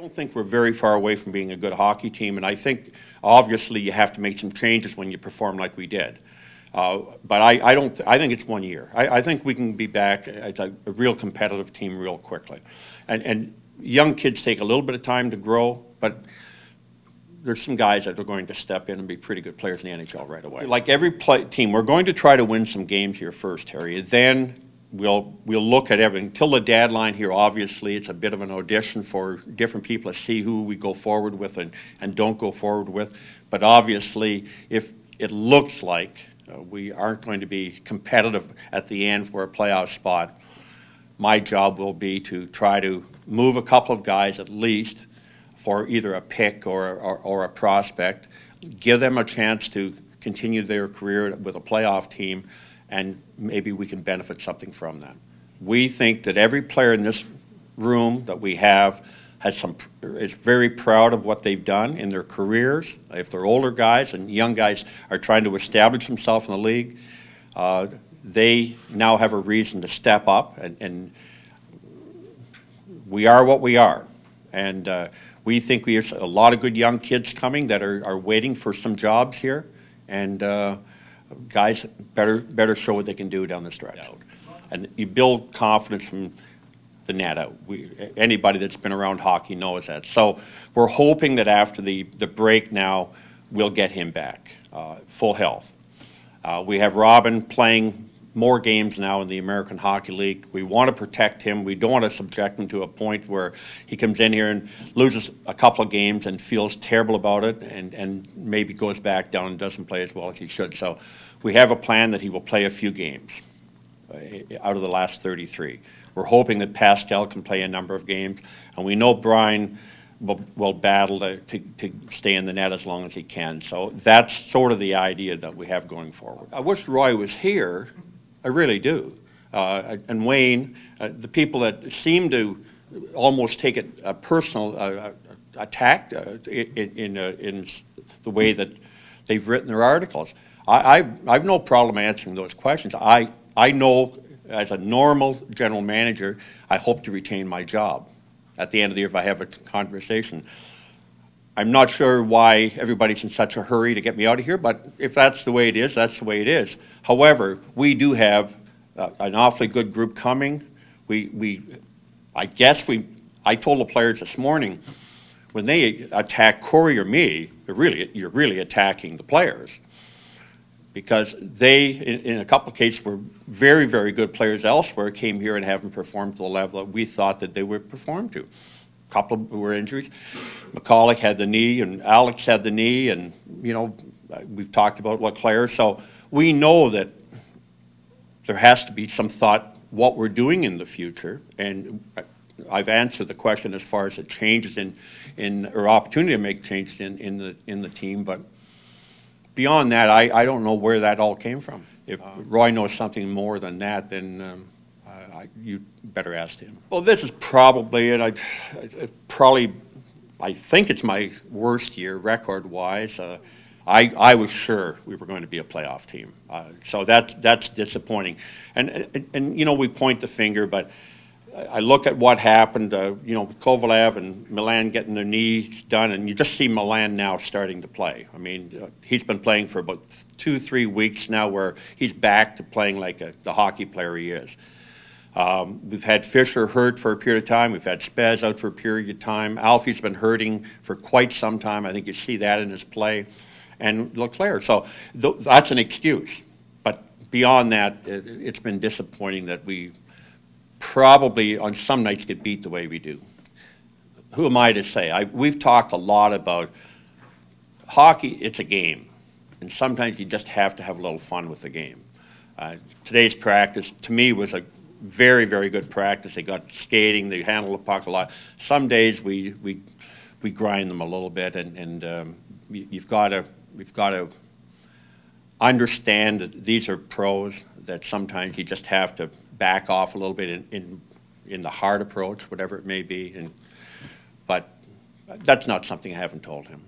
I don't think we're very far away from being a good hockey team, and I think obviously you have to make some changes when you perform like we did. But I don't. I think it's 1 year. I think we can be back as a real competitive team real quickly, and young kids take a little bit of time to grow, but there's some guys that are going to step in and be pretty good players in the NHL right away. Like every team, we're going to try to win some games here first, Harry. Then we'll look at everything. Until the deadline here, obviously, it's a bit of an audition for different people to see who we go forward with and don't go forward with. But obviously, if it looks like we aren't going to be competitive at the end for a playoff spot, my job will be to try to move a couple of guys at least for either a pick or a prospect, give them a chance to continue their career with a playoff team, and maybe we can benefit something from that. We think that every player in this room that we have is very proud of what they've done in their careers. If they're older guys and young guys are trying to establish themselves in the league, they now have a reason to step up, and we are what we are. And we think we have a lot of good young kids coming that are waiting for some jobs here, and guys better show what they can do down the stretch. And you build confidence from the net out. Anybody that's been around hockey knows that. So we're hoping that after the break now, we'll get him back, full health. We have Robin playing more games now in the American Hockey League. We want to protect him. We don't want to subject him to a point where he comes in here and loses a couple of games and feels terrible about it and maybe goes back down and doesn't play as well as he should. So we have a plan that he will play a few games out of the last 33. We're hoping that Pascal can play a number of games, and we know Bryan will battle to stay in the net as long as he can. So that's sort of the idea that we have going forward. I wish Roy was here. I really do. And Wayne, the people that seem to almost take it a personal attack in the way that they've written their articles. I've no problem answering those questions. I know as a normal general manager, I hope to retain my job at the end of the year if I have a conversation. I'm not sure why everybody's in such a hurry to get me out of here, but if that's the way it is, that's the way it is. However, we do have an awfully good group coming. I told the players this morning, when they attack Corey or me, you're really attacking the players, because they, in a couple of cases, were very, very good players elsewhere, came here and haven't performed to the level that we thought that they would perform to. A couple of were injuries. McCulloch had the knee, and Alex had the knee, and we've talked about LeClaire. So we know that there has to be some thought what we're doing in the future, and I've answered the question as far as the changes or opportunity to make changes in the team, but beyond that, I don't know where that all came from. If Roy knows something more than that, then you better ask him. Well, this is probably, and I think it's my worst year record-wise. I was sure we were going to be a playoff team, so that's disappointing. And we point the finger, but I look at what happened, with Kovalev and Milan getting their knees done, and you just see Milan now starting to play. I mean, he's been playing for about 2-3 weeks now where he's back to playing like the hockey player he is. We've had Fisher hurt for a period of time. We've had Spez out for a period of time. Alfie's been hurting for quite some time. I think you see that in his play. And LeClaire. So that's an excuse. But beyond that, it's been disappointing that we probably on some nights get beat the way we do. Who am I to say? We've talked a lot about hockey. It's a game, and sometimes you just have to have a little fun with the game. Today's practice, to me, was a very, very good practice. They got skating. They handled the puck a lot. Some days we grind them a little bit, and we've got to understand that these are pros. That sometimes you just have to back off a little bit in the hard approach, whatever it may be. But that's not something I haven't told him.